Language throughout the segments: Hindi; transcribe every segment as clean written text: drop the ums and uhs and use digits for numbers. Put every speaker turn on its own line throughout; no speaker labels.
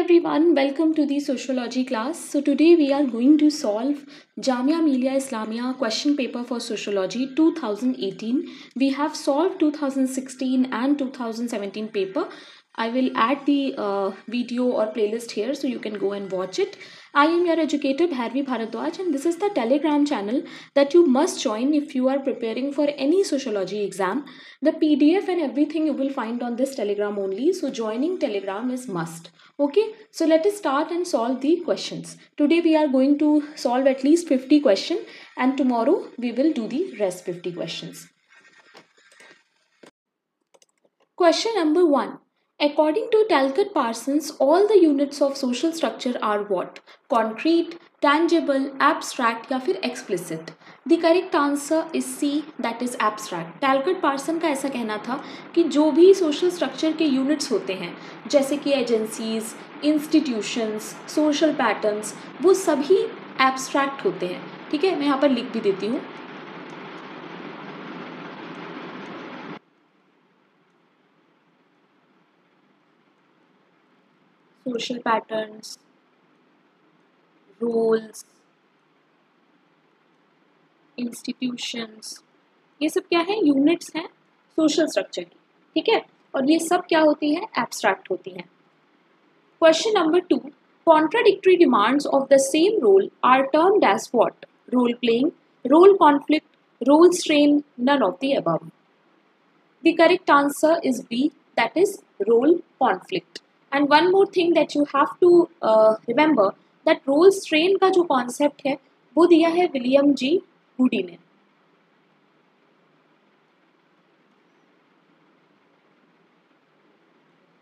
everyone, welcome to the sociology class. So today we are going to solve Jamia Millia Islamia question paper for sociology 2018. We have solved 2016 and 2017 paper. I will add the video or playlist here so you can go and watch it. I am your educator Bharvi Bharadwaj, and this is the Telegram channel that you must join if you are preparing for any sociology exam. The PDF and everything you will find on this Telegram only, so joining Telegram is must. Okay, so let us start and solve the questions. Today we are going to solve at least 50 questions, and tomorrow we will do the rest 50 questions. Question number 1. According to Talcott Parsons, all the units of social structure are what? Concrete, tangible, abstract या फिर explicit? The correct answer is C, that is abstract. Talcott Parsons का ऐसा कहना था कि जो भी social structure के units होते हैं, जैसे कि agencies, institutions, social patterns, वो सभी abstract होते हैं. ठीक है, मैं यहाँ पर लिख भी देती हूँ. Social patterns, roles, institutions, ये सब क्या है? यूनिट्स हैं सोशल स्ट्रक्चर की. ठीक है, और ये सब क्या होती है? एब्स्ट्रैक्ट होती हैं. Question number 2. Contradictory demands of the same role are termed as what? Role playing, role conflict, role strain, none of the above. The correct answer is B, that is role conflict. And one more thing that you have to remember, that role strain का जो concept है वो दिया है विलियम जी गुडी ने.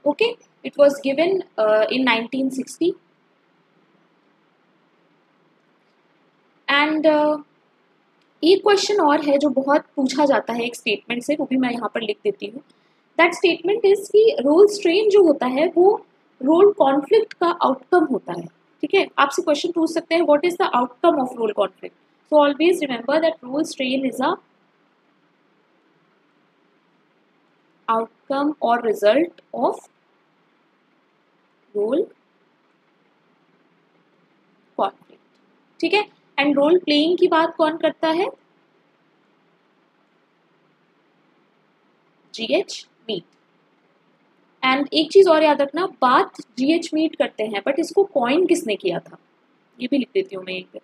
Okay, it was given in 1960. And एक क्वेश्चन और है जो बहुत पूछा जाता है एक स्टेटमेंट से, वो भी मैं यहाँ पर लिख देती हूँ. दैट स्टेटमेंट इज कि रोल स्ट्रेन जो होता है वो रोल कॉन्फ्लिक्ट का आउटकम होता है. ठीक है, आपसे क्वेश्चन पूछ सकते हैं what is the outcome of role conflict. So always remember that role strain is a outcome और रिजल्ट ऑफ रोल कॉन्फ्लिक्ट. ठीक है, एंड रोल प्लेइंग की बात कौन करता है? GH meet. एंड एक चीज और याद रखना, बात GH मीट करते हैं, बट इसको कॉइन किसने किया था? ये भी लिख देती हूँ मैं एक.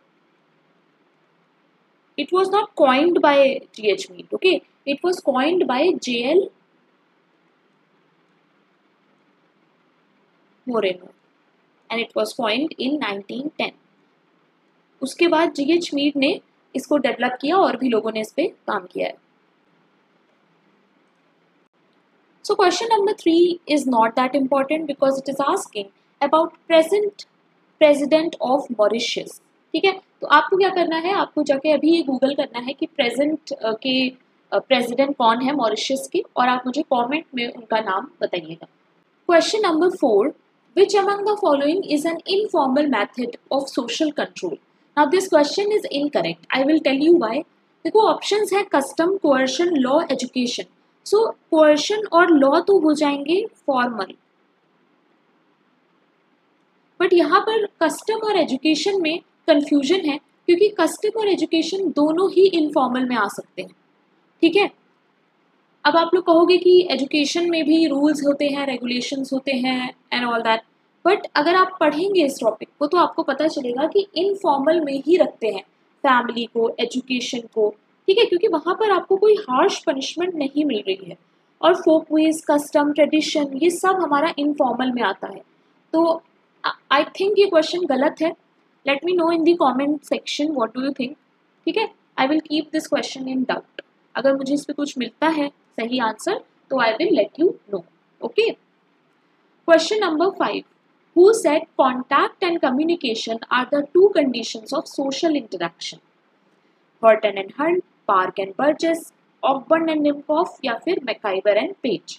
It was not coined by GH Mead. Okay, it was coined by JL Moreno and it was coined in 1910. उसके बाद GH मीट ने इसको डेवलप किया और भी लोगों ने इस पे काम किया है. So question number 3 is not that important because it is asking about present president of Mauritius. ठीक है, तो आपको क्या करना है? आपको जाके अभी ये गूगल करना है कि प्रेजेंट के प्रेसिडेंट कौन है मॉरिशस के, और आप मुझे कमेंट में उनका नाम बताइएगा. Question number 4. Which among the following is an informal method of social control? Now this question is incorrect. I will tell you why. देखो ऑप्शंस है कस्टम, कोअर्शन, लॉ, एजुकेशन. सो कोअर्शन और लॉ तो हो जाएंगे फॉर्मल, बट यहाँ पर कस्टम और एजुकेशन में कंफ्यूजन है क्योंकि कस्टम और एजुकेशन दोनों ही इनफॉर्मल में आ सकते हैं. ठीक है, अब आप लोग कहोगे कि एजुकेशन में भी रूल्स होते हैं, रेगुलेशंस होते हैं एंड ऑल दैट, बट अगर आप पढ़ेंगे इस टॉपिक को तो आपको पता चलेगा कि इनफॉर्मल में ही रखते हैं फैमिली को, एजुकेशन को. ठीक है, क्योंकि वहाँ पर आपको कोई हार्श पनिशमेंट नहीं मिल रही है. और फोक वेज, कस्टम, ट्रेडिशन, ये सब हमारा इनफॉर्मल में आता है. तो आई थिंक ये क्वेश्चन गलत है. Let me know in the comment section what do you think. ठीक है, आई will keep this question in doubt. अगर मुझे इस पर कुछ मिलता है सही आंसर तो I will let you know. Okay, question number 5. Who said contact and communication are the two conditions of social interaction? Horton and Hunt, Park and Burgess, Ogburn and Nimcoff या फिर McIver and Page?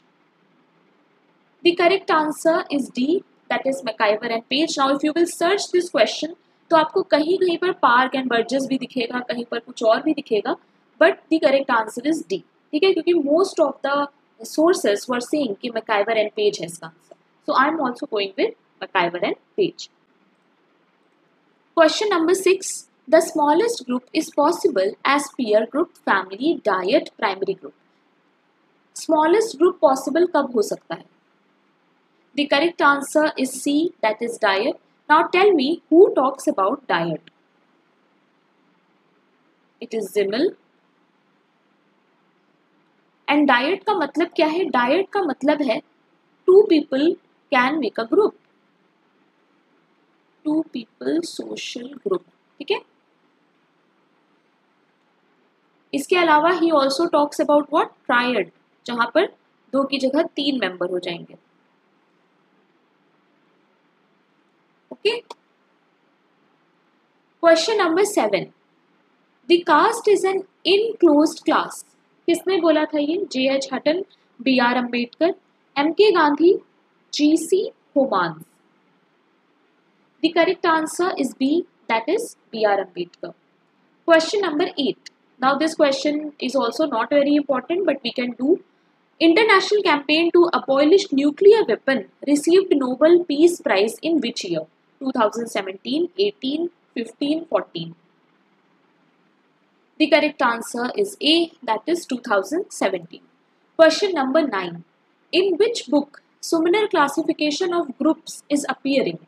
The correct answer is D, that is McIver and Page. Now if you will search this question तो आपको कहीं कहीं पर Park and Burgess भी दिखेगा, कहीं पर कुछ और भी दिखेगा, but the correct answer is D. ठीक है, क्योंकि most of the sources were saying कि McIver and Page है इसका answer. So I am also going with McIver and Page. Question number 6. The smallest group is possible as peer group, family, dyad, primary group. Smallest group possible कब हो सकता है? The correct answer is C, that is dyad. Now tell me who talks about dyad. It is Simmel. And dyad का मतलब क्या है? Dyad का मतलब है two people can make a group. Two people social group. ठीक है? इसके अलावा he also talks about what? Triad, जहां पर 2 की जगह 3 मेंबर हो जाएंगे. Okay. Question number 7. The caste is an enclosed class. किसने बोला था ये? J.H. Hutton, B.R. Ambedkar, M.K. Gandhi, G.C. Homans. The correct answer is B, that is B.R. Ambedkar. Question number 8. Now this question is also not very important, but we can do. International campaign to abolish nuclear weapon received Nobel Peace Prize in which year? 2017, 18, 15, 14. The correct answer is A, that is 2017. Question number 9. In which book Sumener classification of groups is appearing?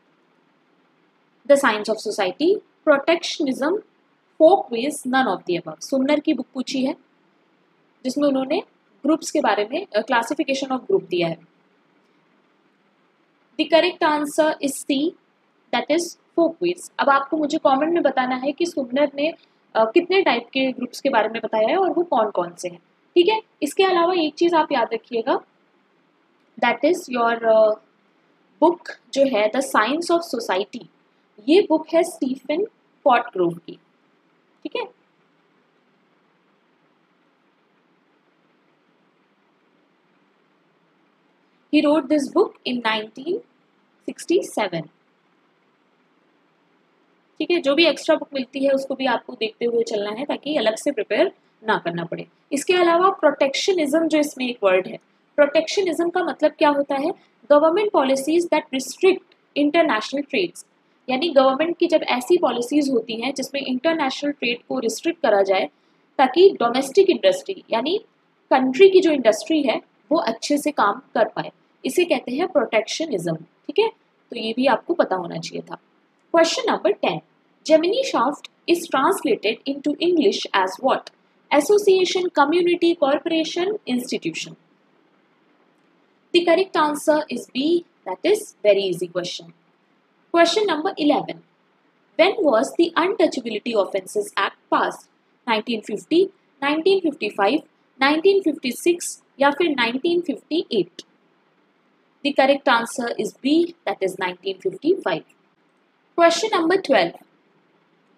The Science of Society, Protectionism, Folkways, none of the above. सुमनर की बुक पूछी है जिसमें उन्होंने ग्रुप्स के बारे में क्लासिफिकेशन ऑफ ग्रुप दिया है. The correct answer is C, that is folkways. अब आपको मुझे कमेंट में बताना है कि सुमनर ने कितने टाइप के ग्रुप्स के बारे में बताया है और वो कौन कौन से हैं. ठीक है. इसके अलावा एक चीज आप याद रखिएगा, दैट इज योर बुक जो है द साइंस ऑफ सोसाइटी. ये बुक है स्टीफन पॉटग्रोव की. ठीक है. He wrote this book in 1967. ठीक है. जो भी एक्स्ट्रा बुक मिलती है उसको भी आपको देखते हुए चलना है ताकि अलग से प्रिपेयर ना करना पड़े. इसके अलावा प्रोटेक्शनिज्म जो इसमें एक वर्ड है, प्रोटेक्शनिज्म का मतलब क्या होता है? Government policies that restrict international trades. यानी गवर्नमेंट की जब ऐसी पॉलिसीज होती हैं जिसमें इंटरनेशनल ट्रेड को रिस्ट्रिक्ट करा जाए ताकि डोमेस्टिक इंडस्ट्री यानी कंट्री की जो इंडस्ट्री है वो अच्छे से काम कर पाए, इसे कहते हैं प्रोटेक्शनिज्म. ठीक है. तो ये भी आपको पता होना चाहिए था. Question number 10. Gemeinschaft is translated into English as what? Association, community, corporation, institution. The correct answer is B, that is very easy question. Question number 11. When was the Untouchability Offences Act passed? 1950, 1955, 1956 या फिर 1958? The correct answer is B, that is 1955. Question number 12.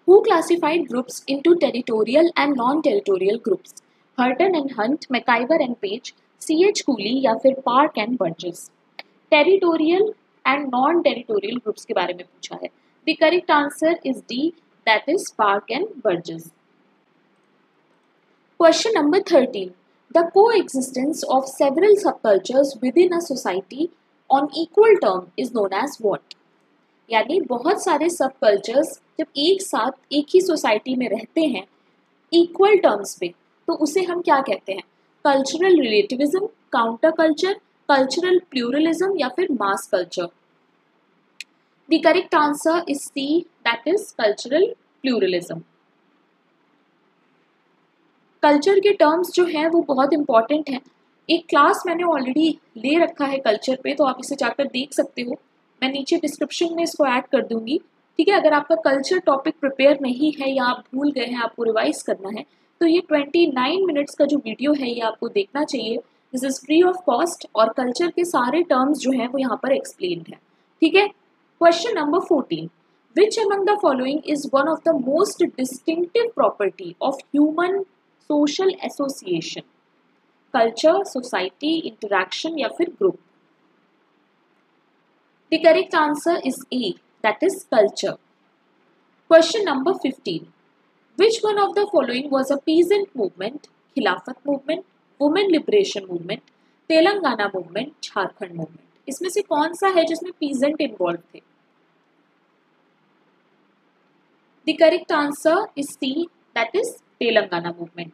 Who classified groups into territorial and non-territorial groups? Hutton and Hunt, McIver and Page, C.H. Cooley या फिर Park and Burgess? Territorial and non-territorial groups के बारे में पूछा है. The correct answer is D, that is Park and Burgess. Question number 13. The coexistence of several subcultures within a society on equal term is known as what? यानी बहुत सारे subcultures जब एक साथ एक ही सोसाइटी में रहते हैं equal terms पे, तो उसे हम क्या कहते हैं? Cultural relativism, counter culture, cultural pluralism या फिर mass culture? The correct answer is C, that is cultural pluralism. Culture के टर्म्स जो हैं वो बहुत इंपॉर्टेंट हैं. एक क्लास मैंने ऑलरेडी ले रखा है कल्चर पे, तो आप इसे जाकर देख सकते हो. मैं नीचे डिस्क्रिप्शन में इसको ऐड कर दूंगी. ठीक है. अगर आपका कल्चर टॉपिक प्रिपेयर नहीं है या आप भूल गए हैं, आपको रिवाइज करना है, तो ये 29 मिनट्स का जो वीडियो है ये आपको देखना चाहिए. This is free of cost और कल्चर के सारे टर्म्स जो हैं वो यहाँ पर एक्सप्लेन्ड है. ठीक है. Question number 14. Which among the following is one of the most distinctive property of human social association? Culture, society, interaction या फिर group? The correct answer is A, that is culture. Question number 15. Which one of the following was a peasant movement, Khilafat movement, women liberation movement, Telangana movement, Jharkhand movement? इसमें से कौन सा है जिसमें पीजेंट इन्वॉल्व थे? The correct answer is C, that is Telangana movement.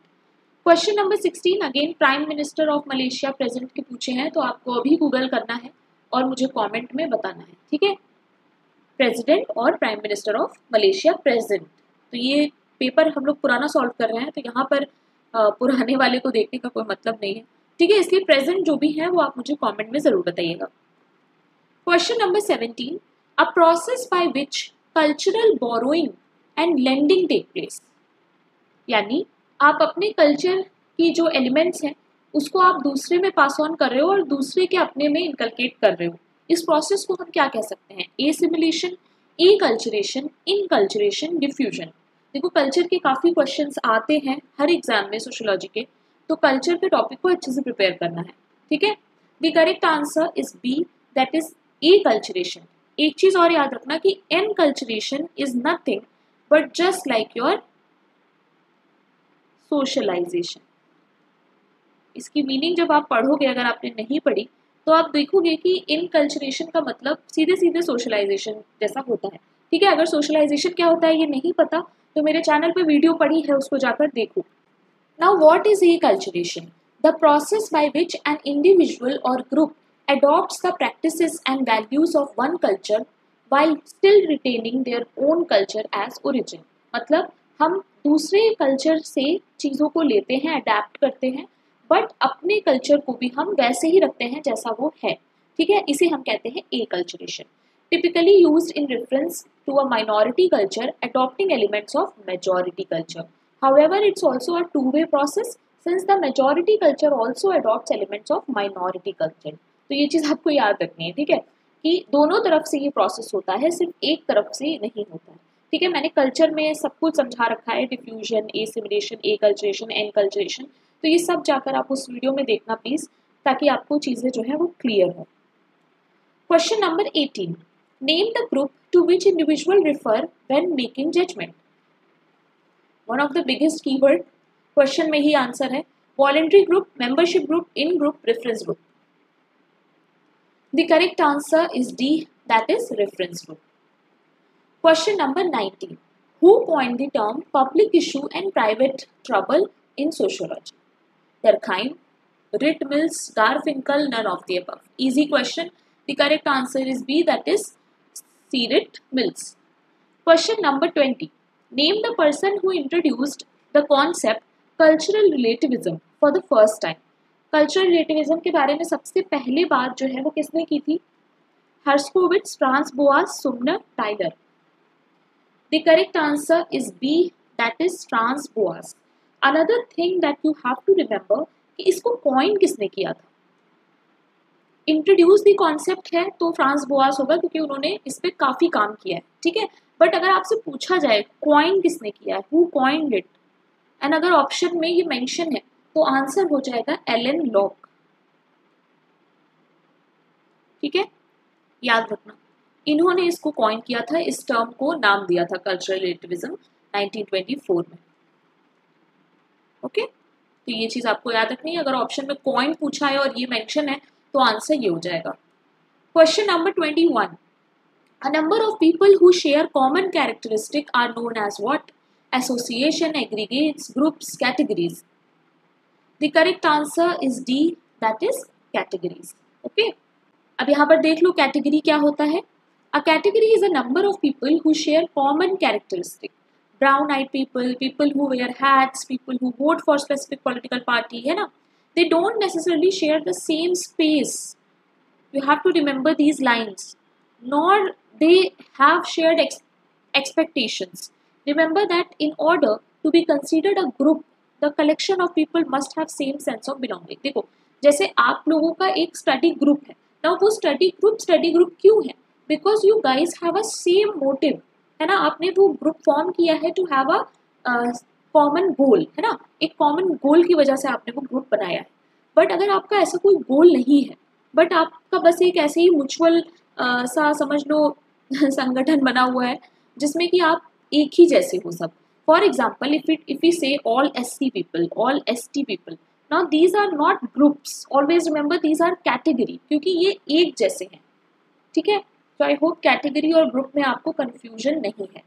Question number 16 again prime minister of Malaysia present के पूछे हैं, तो आपको अभी गूगल करना है और मुझे कमेंट में बताना है, ठीक है? प्रेसिडेंट और prime minister of Malaysia present. तो ये पेपर हम लोग पुराना सॉल्व कर रहे हैं, तो यहाँ पर पुराने वाले को देखने का कोई मतलब नहीं है, ठीक है? इसलिए प्रेजेंट जो भी है वो आप मुझे कमेंट में जरूर बताइएगा। Question number 17 a process by which cultural borrowing and lending take place, यानी आप अपने कल्चर की जो एलिमेंट्स हैं उसको आप दूसरे में पास ऑन कर रहे हो और दूसरे के अपने में इनकलकेट कर रहे हो। इस प्रोसेस को हम क्या कह सकते हैं? Assimilation, acculturation, enculturation, diffusion. देखो कल्चर के काफ़ी क्वेश्चंस आते हैं हर एग्जाम में सोशियोलॉजी के, तो कल्चर के टॉपिक को अच्छे से प्रिपेयर करना है, ठीक है? The correct answer is B, that is acculturation. एक चीज़ और याद रखना कि enculturation is nothing but just like your socialization. इसकी मीनिंग जब आप पढ़ोगे, अगर आपने नहीं पढ़ी तो आप देखोगे कि इनकल्चरेशन का मतलब सीधे सीधे सोशलाइजेशन जैसा होता है, ठीक है? अगर सोशलाइजेशन क्या होता है ये नहीं पता तो मेरे चैनल पे वीडियो पड़ी है, उसको जाकर देखो। Now what is acculturation? The process by which an individual और group adopts the practices and values of one culture while still retaining their own culture as origin। मतलब हम दूसरे कल्चर से चीज़ों को लेते हैं, अडेप्ट करते हैं, बट अपने कल्चर को भी हम वैसे ही रखते हैं जैसा वो है, ठीक है? इसे हम कहते हैं acculturation. Typically used in reference to a minority culture adopting elements of majority culture। However, it's also a two-way process since the majority culture also adopts elements of minority culture। तो ये चीज़ आपको याद रखनी है, ठीक है? कि दोनों तरफ से ये प्रोसेस होता है, सिर्फ एक तरफ से नहीं होता है, ठीक है? मैंने कल्चर में सब कुछ समझा रखा है, डिफ्यूजन, एसिमिलेशन, एकल्चरेशन, एनकल्चरेशन, तो ये सब जाकर आप उस वीडियो में देखना प्लीज, ताकि आपको चीज़ें जो है वो क्लियर हो। Question number 18 name the group to which individual refer when making judgement. One of the biggest keyword question में ही आंसर है। Voluntary group, membership group, in group, reference group. The correct answer is D, that is reference group। Question number 19. Who coined the term public issue and private trouble in sociology? Durkheim, Rit Mills, Garfinkel, none of the above। Easy question. The correct answer is B, that is C. Rit Mills। Question number 20. Name the person who introduced the concept cultural relativism for the first time। Cultural relativism के बारे में सबसे पहले बात जो है वो किसने की थी? Herskovits, Franz Boas, Sumner, Tylor. The correct answer is B, that is Franz Boas. Another thing that you have to remember कि इसको कॉइन किसने किया था? इंट्रोड्यूस द कॉन्सेप्ट है तो फ्रांस बोआस होगा, क्योंकि उन्होंने इस पर काफ़ी काम किया है, ठीक है? बट अगर आपसे पूछा जाए कॉइन किसने किया है, हु कॉइन्ड इट, एंड अगर ऑप्शन में ये मेंशन है तो आंसर हो जाएगा एलन लॉक, ठीक है? याद रखना, इन्होंने इसको कॉइन किया था, इस टर्म को नाम दिया था कल्चरल रिलेटिविज्म 1924 में, ओके? तो ये चीज आपको याद रखनी है। अगर ऑप्शन में कॉइन पूछा है और ये मेंशन है तो आंसर ये हो जाएगा। Question number 21 A number of people who share common characteristic are known as what? Association, aggregates, groups, categories। The correct answer is D, that is categories। Okay? अब यहाँ पर देख लो कैटेगरी क्या होता है। A category is a number of people who share common characteristic। Brown-eyed people, people who wear hats, people who vote for specific political party, है ना? They don't necessarily share the same space। You have to remember these lines। Nor they have shared expectations। Remember that in order to be considered a group, the collection of people must have same sense of belonging। देखो जैसे आप लोगों का एक स्टडी ग्रुप है ना, वो स्टडी ग्रुप क्यों है? Because you guys have a same motive, है ना? आपने वो ग्रुप फॉर्म किया है to have a common goal, है ना? एक कॉमन गोल की वजह से आपने वो ग्रुप बनाया है। बट अगर आपका ऐसा कोई गोल नहीं है, बट आपका बस एक ऐसे ही म्यूचुअल सा समझ लो संगठन बना हुआ है जिसमें कि आप एक ही जैसे हो सब। For example if we say all SC people, all ST people, now these are not groups, always remember these are category, क्योंकि ये एक जैसे हैं, ठीक है। तो आई होप कैटेगरी और ग्रुप में आपको कंफ्यूजन नहीं है।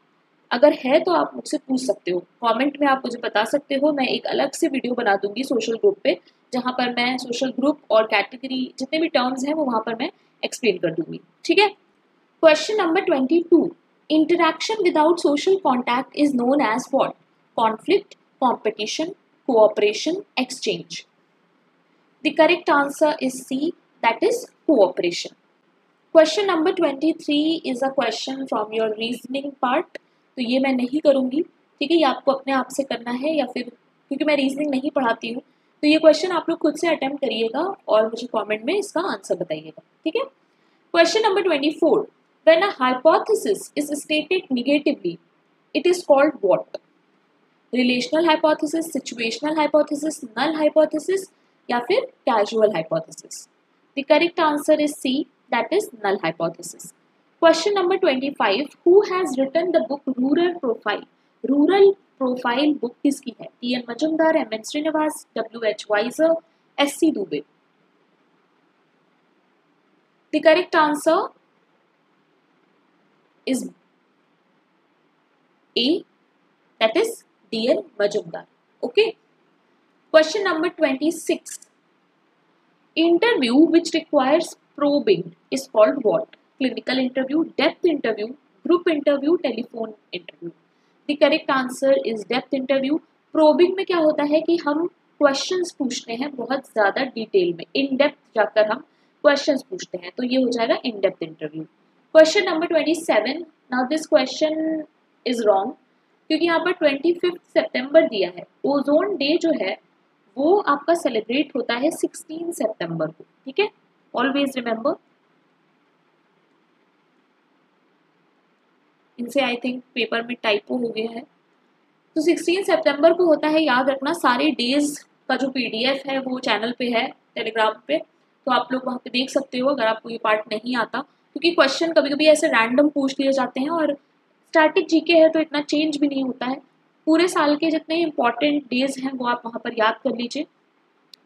अगर है तो आप मुझसे पूछ सकते हो, कमेंट में आप मुझे बता सकते हो। मैं एक अलग से वीडियो बना दूंगी सोशल ग्रुप पे, जहाँ पर मैं सोशल ग्रुप और कैटेगरी जितने भी टर्म्स हैं वो वहाँ पर मैं एक्सप्लेन कर दूंगी, ठीक है। Question number 22, interaction without social contact is known as what? Conflict, competition, cooperation, exchange. The correct answer is C, that is cooperation. Question number 23 is a question from your reasoning part, तो ये मैं नहीं करूँगी, ठीक है। ये आपको अपने आप से करना है, या फिर क्योंकि मैं रीजनिंग नहीं पढ़ाती हूँ, तो ये क्वेश्चन आप लोग खुद से अटेम्प्ट करिएगा और मुझे कमेंट में इसका आंसर बताइएगा, ठीक है। Question number 24, when a hypothesis is stated negatively it is called what? Relational hypothesis, situational hypothesis, null hypothesis, या फिर casual hypothesis? The correct answer is C, that is null hypothesis. Question number 25, who has written the book Rural Profile? Rural Profile book किसकी है? T.N. Majumdar, M.N. Srinivas, W.H. Weiser, S.C. Dubey. The correct answer is A, that is D.N. Majumdar. Okay. Question number 26, interview which requires probing is called what? Clinical interview, depth interview, group interview, telephone interview. The correct answer is depth interview. Probing में क्या होता है कि हम questions पूछते हैं बहुत ज़्यादा डिटेल में, in depth जाकर हम questions पूछते हैं, तो ये हो जाएगा in depth interview. Question number 27. Now this question is wrong, क्योंकि यहाँ पर 25 सितंबर दिया है। ओजोन डे जो है वो आपका सेलिब्रेट होता है 16 सितंबर को, ठीक है। ऑलवेज रिमेंबर, इनसे आई थिंक पेपर में टाइपो हो गया है, तो 16 सितंबर को होता है, याद रखना। सारे डेज का जो पीडीएफ है वो चैनल पे है टेलीग्राम पे, तो आप लोग वहाँ पे देख सकते हो अगर आपको ये पार्ट नहीं आता, क्योंकि क्वेश्चन कभी कभी ऐसे रैंडम पूछ लिए जाते हैं और स्टैटिक जीके है तो इतना चेंज भी नहीं होता है। पूरे साल के जितने इंपॉर्टेंट डेज हैं वो आप वहाँ पर याद कर लीजिए,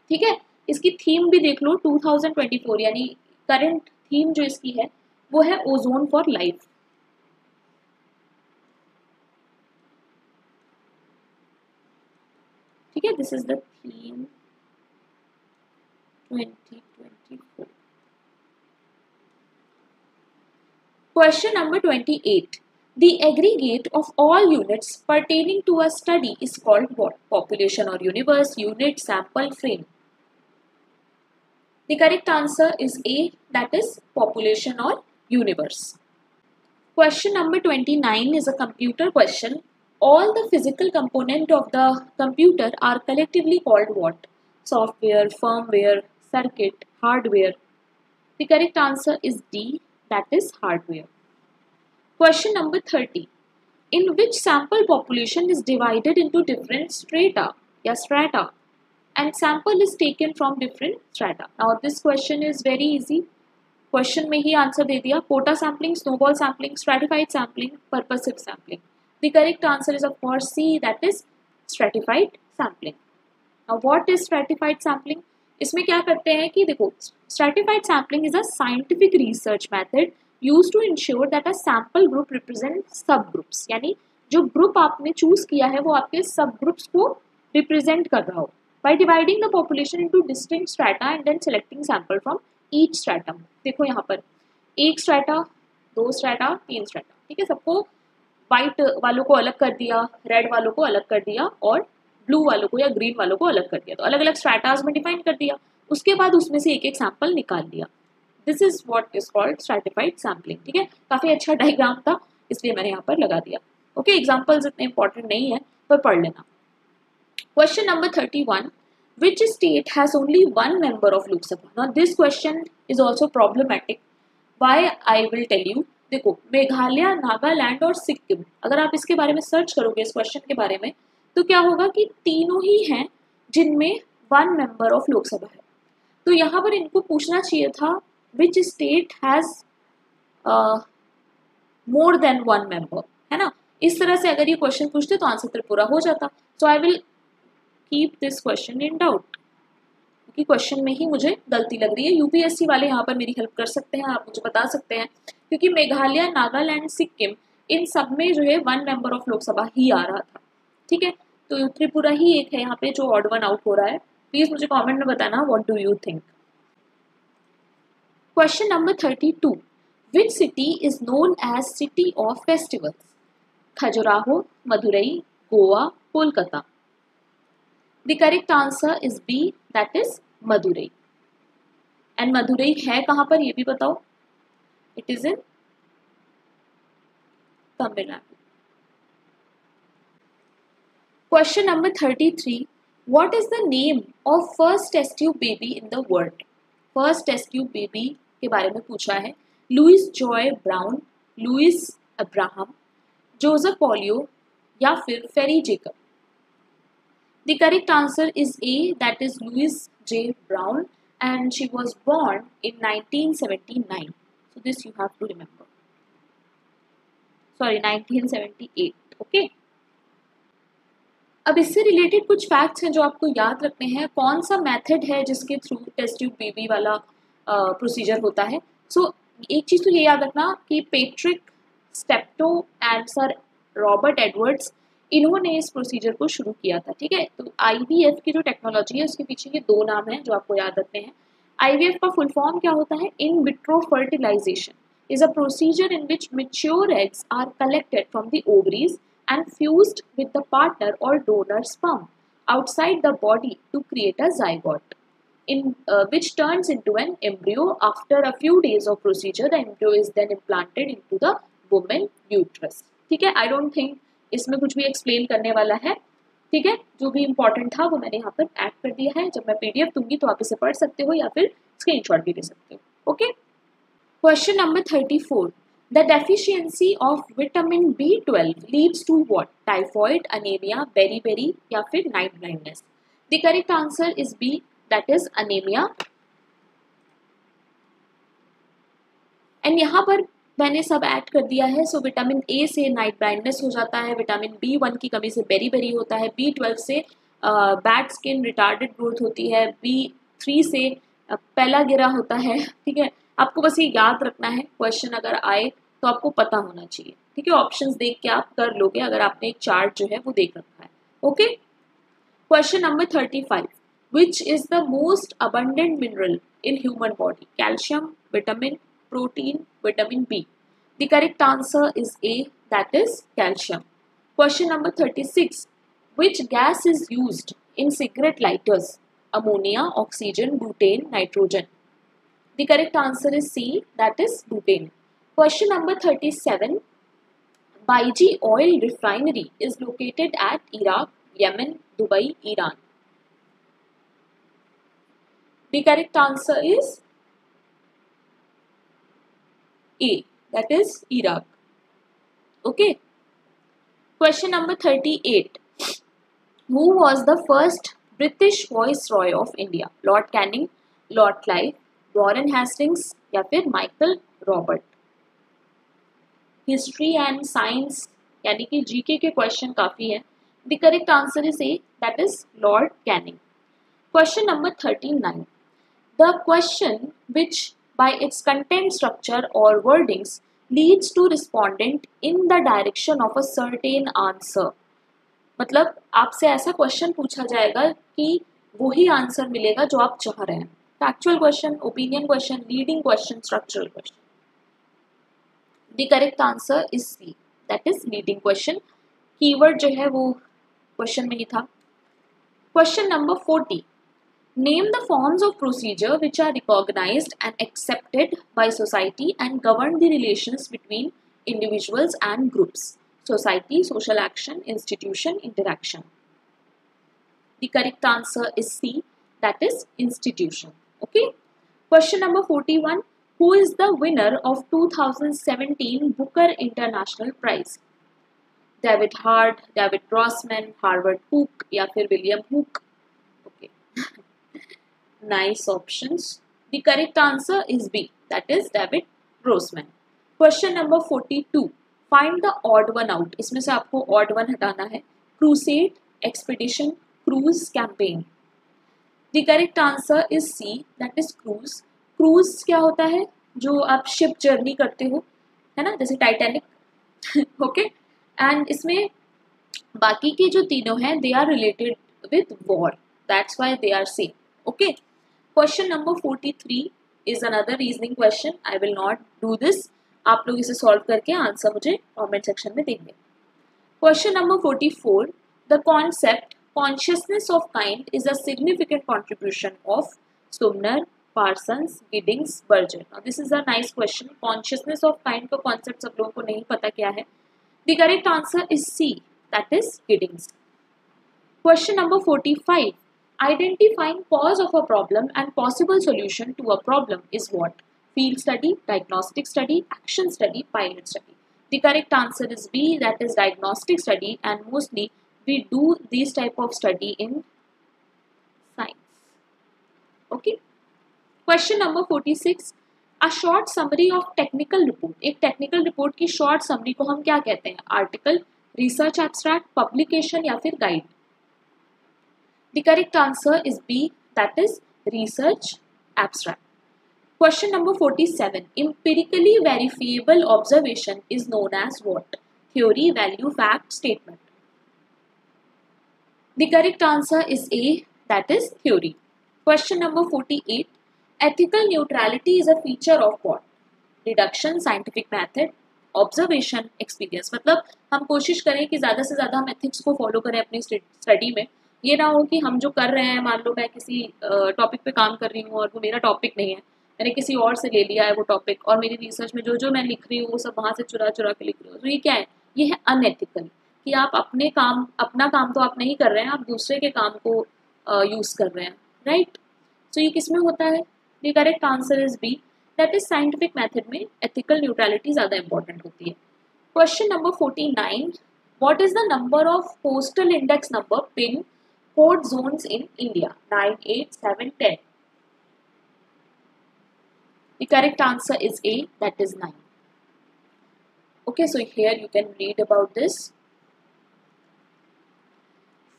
ठीक है। इसकी थीम भी देख लो 2024, यानी करंट थीम जो इसकी है वो है ओजोन फॉर लाइफ, ठीक है। This is the theme 2024। Question number 28, the aggregate of all units pertaining to a study is called what? Population or universe, unit, sample, frame. The correct answer is A, that is population or universe. Question number 29 is a computer question. All the physical components of the computer are collectively called what? Software, firmware, circuit, hardware. The correct answer is D, that is hardware. Question number 30. In which sample population is divided into different strata या strata and sample is taken from different strata? Now this question is very easy. Question में ही आंसर दे दिया, quota sampling, snowball sampling, stratified sampling, purposive sampling. The correct answer is of course C, that is stratified sampling. Now what is stratified sampling? इसमें क्या करते हैं कि देखो, stratified sampling is a scientific research method used to ensure that a sample group represents subgroups, यानी जो ग्रुप आपने चूज किया है वो आपके सब ग्रुप्स को रिप्रेजेंट कर रहा हो, by dividing the population into distinct strata and then selecting sample from each stratum. देखो यहाँ पर एक स्ट्रैटा, दो स्ट्रैटा, तीन स्ट्रैटा, ठीक है। सबको वाइट वालों को अलग कर दिया, रेड वालों को अलग कर दिया और ब्लू वालों को या ग्रीन वालों को अलग कर दिया, तो अलग अलग स्ट्रैटाज में डिफाइन कर दिया। उसके बाद उसमें से एक एक सैंपल निकाल लिया। This is what is called stratified sampling, ठीक है। काफी अच्छा डायग्राम था इसलिए मैंने यहाँ पर लगा दिया। ओके, एग्जाम्पल्स इतने इंपॉर्टेंट नहीं है पर पढ़ लेना। Question number 31, which state has only one member of Lok Sabha? Now this question is also problematic. Why I will tell you. देखो, मेघालय, नागालैंड और सिक्किम, अगर आप इसके बारे में सर्च करोगे इस क्वेश्चन के बारे में, तो क्या होगा कि तीनों ही हैं जिनमें वन मेंबर ऑफ लोकसभा है। तो यहाँ पर इनको पूछना चाहिए था which state has more than one member, है ना। इस तरह से अगर ये क्वेश्चन पूछते तो आंसर त्रिपुरा हो जाता। So I will keep this question in doubt. क्योंकि क्वेश्चन में ही मुझे गलती लग रही है। यूपीएससी वाले यहाँ पर मेरी हेल्प कर सकते हैं, आप मुझे बता सकते हैं, क्योंकि मेघालय, नागालैंड, सिक्किम इन सब में जो है 1 मेंबर ऑफ लोकसभा ही आ रहा था। ठीक है, तो त्रिपुरा ही एक है यहाँ पे जो ऑड वन आउट हो रहा है। प्लीज मुझे कमेंट में बताना what do you think. Question number 32, which city is known as city of festivals? Khajuraho, Madurai, Goa, Kolkata. The correct answer is B, that is Madurai. And Madurai है कहां पर ये भी बताओ? It is in Tamil Nadu. Question number 33. What is the name of first test tube baby in the world? First test tube baby के बारे में पूछा है। Louise Joy Brown, Louis Abraham, Joseph Polio या फिर Ferry Jacob. The correct answer is A, that is Louise J. Brown, and she was born in 1979. So this you have to remember. Sorry, 1978. Okay. अब इससे रिलेटेड कुछ फैक्ट्स हैं जो आपको याद रखने हैं। कौन सा मेथड है जिसके थ्रू टेस्ट ट्यूब बेबी वाला प्रोसीजर होता है? सो एक चीज़ तो ये याद रखना कि Patrick Steptoe and sir Robert Edwards, इन्होंने इस प्रोसीजर को शुरू किया था। ठीक है, तो IVF की जो टेक्नोलॉजी है उसके पीछे ये 2 नाम हैं जो आपको याद रखने हैं। IVF का फुल फॉर्म क्या होता है? In vitro fertilization is a procedure in which mature eggs are collected from the ovaries and fused with the partner or donor sperm outside the body to create a zygote, which turns into an embryo. After a few days of procedure, the embryo is then implanted into the woman uterus. ठीक है, I don't think इसमें कुछ भी explain करने वाला है। ठीक है, जो भी important था वो मैंने यहाँ पर add कर दिया है। जब मैं PDF दूंगी तो आप इसे पढ़ सकते हो या फिर screenshot भी ले सकते हो। Okay? Question number 34. The deficiency of vitamin B12 leads to what? Typhoid, anemia, beriberi या फिर night blindness. The correct answer is B, that is anemia. And यहाँ पर मैंने सब ऐड कर दिया है। सो विटामिन A से नाइट ब्लाइंडनेस हो जाता है, विटामिन B1 की कमी से बेरीबेरी होता है, B12 से बैड स्किन रिटार्डेड ग्रोथ होती है, B3 से पहला गिरा होता है। ठीक है, आपको बस ये याद रखना है, क्वेश्चन अगर आए तो आपको पता होना चाहिए। ठीक है, ऑप्शंस देख के आप कर लोगे अगर आपने एक चार्ट जो है वो देख रखा है। Okay, question number 35, which is the most abundant mineral in human body? Calcium, vitamin, protein, vitamin B. The correct answer is A, that is calcium. Question number 36, which gas is used in cigarette lighters? Ammonia, oxygen, butane, nitrogen. The correct answer is C, that is butane. Question number 37. Baiji Oil Refinery is located at Iraq, Yemen, Dubai, Iran. The correct answer is A, that is Iraq. Okay. Question number 38. Who was the first British Viceroy of India? Lord Canning, Lord Clive, Warren Hastings या फिर Michael Robert? History and science यानी कि जीके के क्वेश्चन काफी है। The correct answer is A, that is Lord Canning. Question number 39. The question which by its content structure और wordings leads to respondent in the direction of a certain answer. मतलब आपसे ऐसा क्वेश्चन पूछा जाएगा कि वही आंसर मिलेगा जो आप चाह रहे हैं। Factual question, opinion question, leading question, structural question. The correct answer is C, that is leading question. Keyword जो है वो क्वेश्चन में ही था। Question number 40. Name the forms of procedure which are recognized and accepted by society and govern the relations between individuals and groups. Society, social action, institution, interaction. The correct answer is C, that is institution. Okay. Question number 41. Who is the winner of 2017 Booker International Prize? David Hart, David Grossman, Howard Hooke या फिर William Hooke? Okay. Nice options. The correct answer is B, that is David Grossman. Question number 42. Find the odd one out. इसमें से आपको odd one हटाना है। Crusade, expedition, cruise, campaign. The correct answer is C, that is cruise. Cruise क्या होता है? जो आप शिप जर्नी करते हो, है ना, जैसे टाइटैनिक। ओके, एंड इसमें बाकी के जो तीनों हैं they are related with war, that's why they are same. Okay, question number 43 is another reasoning question. I will not do this, आप लोग इसे सॉल्व करके आंसर मुझे कमेंट सेक्शन में देंगे। Question number 44, the concept consciousness of kind is a significant contribution of Sumner, Parsons, Giddings, Berger. Now this is a nice question. Consciousness of kind का concept सब लोगों को नहीं पता क्या है? The correct answer is C, that is Giddings. Question number 45. Identifying cause of a problem and possible solution to a problem is what? Field study, diagnostic study, action study, pilot study. The correct answer is B, that is diagnostic study, and mostly we do this type of study in science. Okay. Question number 46. A short summary of technical report. एक technical report की short summary को हम क्या कहते हैं? Article, research abstract, publication या फिर guide. The correct answer is B, that is research abstract. Question number 47. Empirically verifiable observation is known as what? Theory, value, fact, statement. The correct answer is A, that is theory. Question number 48. Ethical neutrality is a feature of what? Deduction, scientific method, observation, experience. मतलब हम कोशिश करें कि ज़्यादा से ज़्यादा हम एथिक्स को फॉलो करें अपनी स्टडी में। ये ना हो कि हम जो कर रहे हैं, मान लो मैं किसी टॉपिक पे काम कर रही हूँ और वो मेरा टॉपिक नहीं है, मैंने किसी और से ले लिया है वो टॉपिक, और मेरी रिसर्च में जो जो मैं लिख रही हूँ वो सब वहाँ से चुरा चुरा के लिख रही हूँ। तो ये क्या है? ये है अनएथिकल, कि आप अपना काम तो आप नहीं कर रहे हैं, आप दूसरे के काम को यूज़ कर रहे हैं, राइट? तो ये किस में होता है? The correct answer is B, that is scientific method में एथिकल न्यूट्रलिटी ज़्यादा इंपॉर्टेंट होती है। Question number 49. What is the number of postal index number pin code zones in India? 9, 8, 7, 10. The correct answer is A, that is 9. Okay, so here you can read about this.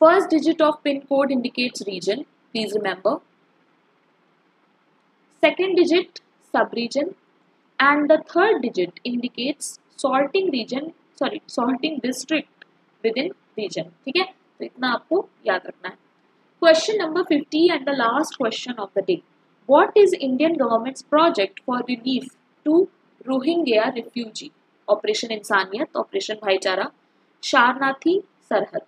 First digit of pin code indicates region, please remember. Second digit sub-region, and the third digit indicates sorting district within region. ठीक है, तो इतना आपको याद रखना है। Question number 50 and the last question of the day. What is Indian government's project for relief to Rohingya refugee? Operation इंसानियत, Operation भाईचारा, शारनाथी, सरहद.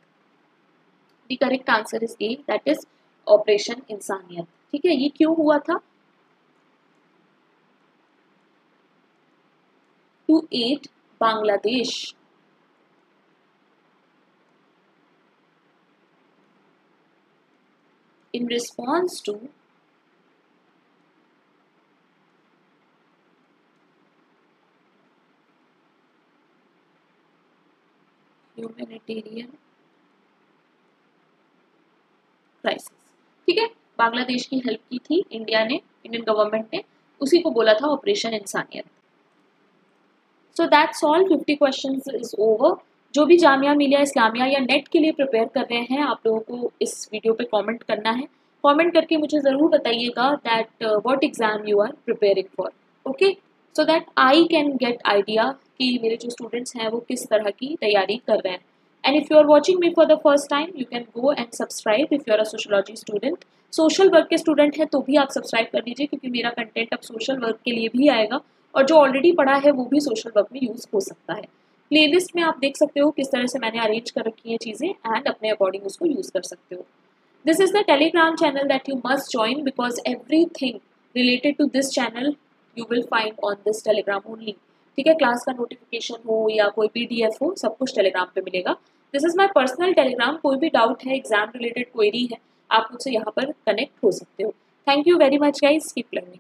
The correct answer is A, that is Operation इंसानियत. ठीक है, ये क्यों हुआ था? To aid Bangladesh in response to humanitarian crisis. ठीक है, बांग्लादेश की हेल्प की थी इंडियन गवर्नमेंट ने, उसी को बोला था ऑपरेशन इंसानियत। So that's all, 50 questions is over. जो भी जामिया मिलिया इस्लामिया या नेट के लिए प्रिपेयर कर रहे हैं, आप लोगों को इस वीडियो पे कमेंट करना है। कमेंट करके मुझे ज़रूर बताइएगा that what exam you are preparing for, okay, so that I can get idea कि मेरे जो स्टूडेंट्स हैं वो किस तरह की तैयारी कर रहे हैं। And if you are watching me for the first time, you can go and subscribe if you are a sociology student. Social work के स्टूडेंट हैं तो भी आप सब्सक्राइब कर लीजिए, क्योंकि मेरा कंटेंट अब सोशल वर्क के लिए भी आएगा, और जो ऑलरेडी पढ़ा है वो भी सोशल वर्क में यूज़ हो सकता है। प्लेलिस्ट में आप देख सकते हो किस तरह से मैंने अरेंज कर रखी है चीज़ें, एंड अपने अकॉर्डिंग उसको यूज़ कर सकते हो। This is the Telegram channel that you must join, because everything related to this channel you will find on this Telegram only. ठीक है, क्लास का नोटिफिकेशन हो या कोई PDF हो, सब कुछ टेलीग्राम पे मिलेगा। This is my personal Telegram. कोई भी डाउट है, एग्जाम रिलेटेड क्वेरी है, आप मुझसे यहाँ पर कनेक्ट हो सकते हो। Thank you very much guys, keep learning.